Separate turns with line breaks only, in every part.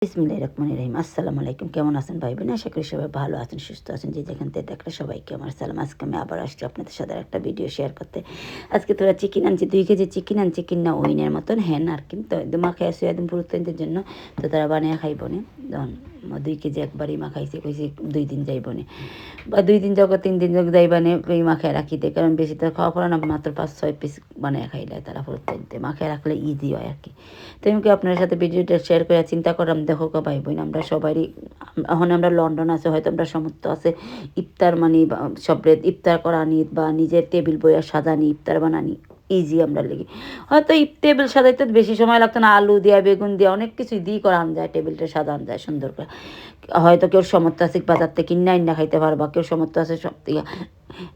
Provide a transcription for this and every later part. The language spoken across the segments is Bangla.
বিসমিল্লাহির রহমানির রহিম। আসসালামু আলাইকুম। কেমন আছেন ভাই বোন? আশা করি সবাই ভালো আছেন, সুস্থ আছেন। যে যেখান থেকে দেখলে সবাইকে আমার সালাম। আজকে আমি আবার আসছি আপনাদের সাথে একটা ভিডিও শেয়ার করতে। আজকে তোরা চিকেন আনছি, 2 কেজি চিকেন আনছি, কিনা ওইনের মতন হ্যাঁ আর কিন্তু মাখাই আসি একদম পুরুত্বের জন্য। তো তারা বানিয়ে খাইব না। তখন 2 কেজি একবারই মাখাইছে, কইছে 2 দিন যাইব না বা 2 দিন যাক 3 দিন যাক যাইবা না, এই মাখায় রাখি দে। কারণ বেশি তো খাওয়া পড়ে না, মাত্র 5-6 পিস বানিয়ে খাইলে তারা পুরুত্বের মাখায় রাখলে ইজি হয় আর কি। তো আমি আপনার সাথে ভিডিওটা শেয়ার করে চিন্তা করলাম, দেখো ভাই বোন, আমরা সবারই এখন আমরা লন্ডন আছে, হয়তো আমরা সমর্থ আছে ইফতার মানি বা সবরে ইফতার করা নি বা নিজের টেবিল বইয়া সাজানি, ইফতার বানানি ইজি আমরা লেগে। হয়তো টেবিল সাজাইতে বেশি সময় লাগতো না, আলু দিয়া বেগুন দিয়া অনেক কিছুই দিয়ে করানো যায়, টেবিলটা সাজানো যায় সুন্দর করে। হয়তো কেউ সমর্থ আছে বাজার থেকে কিনা না খাইতে পারবা, কেউ সমর্থ আছে সব থেকে।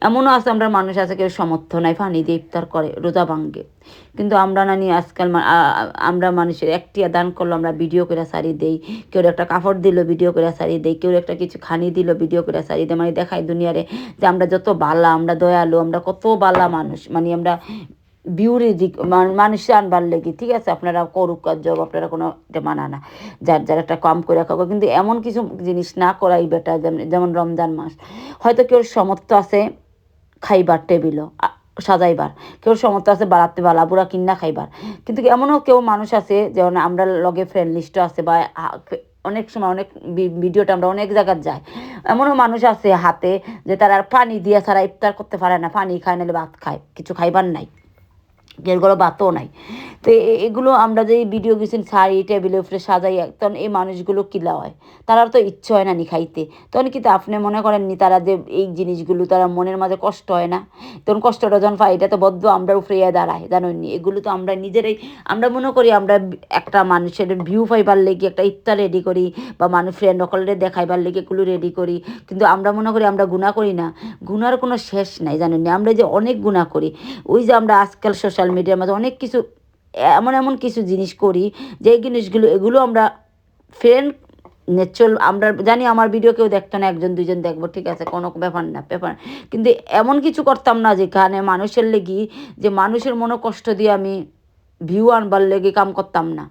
এমনও আছে আমরা মানুষ আছে কেউ সমর্থ নাই, পানি দিয়ে ইফতার করে, রোজা ভাঙ্গে। কিন্তু আমরা নানি আজকাল আমরা মানুষের একটিয়া দান করলো, আমরা ভিডিও করে সারি দেই। কেউ একটা কাপড় দিল, ভিডিও করে সারি দেই। কেউ একটা কিছু খানি দিল, ভিডিও করে সারি দেয়। মানে দেখাই দুনিয়ারে যে আমরা যত বালা, আমরা দয়ালু, আমরা কত বালা মানুষ। মানে আমরা বিউরি মানুষে আনবার লেগে, ঠিক আছে আপনারা করুক কাজ, আপনারা কোনো এটা মানা না, যার যার একটা কম করে খাবো। কিন্তু এমন কিছু জিনিস না করাই বেটার। যেমন রমজান মাস, হয়তো কেউ সমর্থ আছে খাইবার টেবিলও সাজাইবার, কেউ সমর্থ আছে বাড়াতে বালা বুড়া কিন্না খাইবার। কিন্তু এমনও কেউ মানুষ আছে, যেমন আমরা লগে ফ্রেন্ড লিস্টও আছে বা অনেক সময় অনেক ভিডিওটা আমরা অনেক জায়গায় যাই, এমনও মানুষ আছে হাতে যে তারা পানি দিয়ে ছাড়া ইফতার করতে পারে না, পানি খায় নাহলে ভাত খায়, কিছু খাইবার নাই, এগুলো বাতও নাই। তো এগুলো আমরা যে ভিডিও গেছেন শাড়ি টেবিলের উপরে সাজাই, তখন এই মানুষগুলো কিলা হয়, তারার তো ইচ্ছে হয় না নি খাইতে। তখন কিন্তু আপনি মনে করেন নি তারা যে এই জিনিসগুলো তারা মনের মাঝে কষ্ট হয় না? তখন কষ্টটা যখন পাই, এটা তো বদ্ধ আমরা উপরে দাঁড়ায়, জানেন নি? এগুলো তো আমরা নিজেরাই, আমরা মনে করি আমরা একটা মানুষের ভিউ পাইবার লেগে একটা ইফতার রেডি করি বা মানুষ ফ্রেন্ড সকলের দেখাইবার লেগে এগুলো রেডি করি। কিন্তু আমরা মনে করি আমরা গুণা করি না। গুনার কোনো শেষ নাই, জানেন নি? আমরা যে অনেক গুণা করি। ওই যে আমরা আজকাল সোশ্যাল মিডিয়ার মাঝে অনেক কিছু এমন এমন কিছু জিনিস করি, যে জিনিসগুলো এগুলো আমরা ফ্রেন্ড নেচল, আমরা জানি আমার ভিডিও কেউ দেখতো না, 1-2জন দেখবো, ঠিক আছে, কোনো ব্যাপার। কিন্তু এমন কিছু করতাম না যেখানে মানুষের লেগি, যে মানুষের মনে কষ্ট দিয়ে আমি ভিউ আনবার লেগে কাম করতাম না।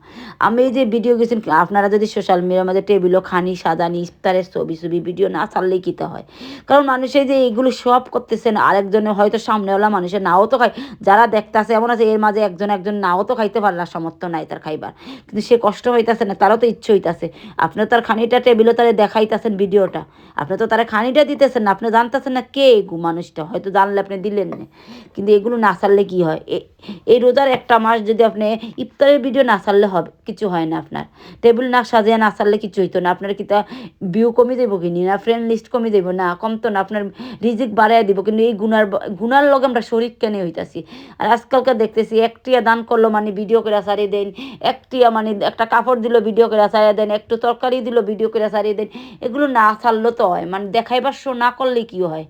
আমি এই যে ভিডিও গেছেন, আপনারা যদি সোশ্যাল মিডিয়ার মধ্যে টেবিলও খানি সাজানি ইফতারের ছবি ভিডিও না ছাড়লেই কিতে হয়। কারণ মানুষের যে এইগুলো সব করতেছেন, আরেকজনের হয়তো সামনেওয়ালা মানুষের নাও তো খায়, যারা দেখতেছে এমন আছে এর মাঝে একজন নাও তো খাইতে পারে না, সামর্থ্য নাই তার খাইবার, কিন্তু সে কষ্ট হইতেছে না, তারও তো ইচ্ছে হইতেছে। আপনি তার খানিটা টেবিলে তারা দেখাইতেছেন ভিডিওটা, আপনি তো তারা খানিটা দিতেছেন না, আপনি জানতেছেন না কে মানুষটা, হয়তো জানলে আপনি দিলেন না। কিন্তু এগুলো না ছাড়লে কী হয়? এই রোজার একটা মাস যদি আপনি ইফতারের ভিডিও না ছাড়লে হবে, কিছু হয় না। আপনার টেবিল না সাজিয়ে না ছাড়লে কিছু হইতো না। আপনার কি তা ভিউ কমে দেবো কিনি না, ফ্রেন্ড লিস্ট কমে দেবো না, কমতো না, আপনার রিজিক বাড়াইয়া দিব। কিন্তু এই গুনার লগে আমরা শরিক কেন হইতাছি? আর আজকালকার দেখতেছি একটিয়া দান করলো মানে ভিডিও করে সারিয়ে দেন, একটিয়া মানে একটা কাপড় দিল ভিডিও করে সারিয়ে দেন, একটু তরকারি দিল ভিডিও করে সারিয়ে দেন। এগুলো না ছাড়লেও তো হয়, মানে দেখাইবার শো না করলে কি হয়?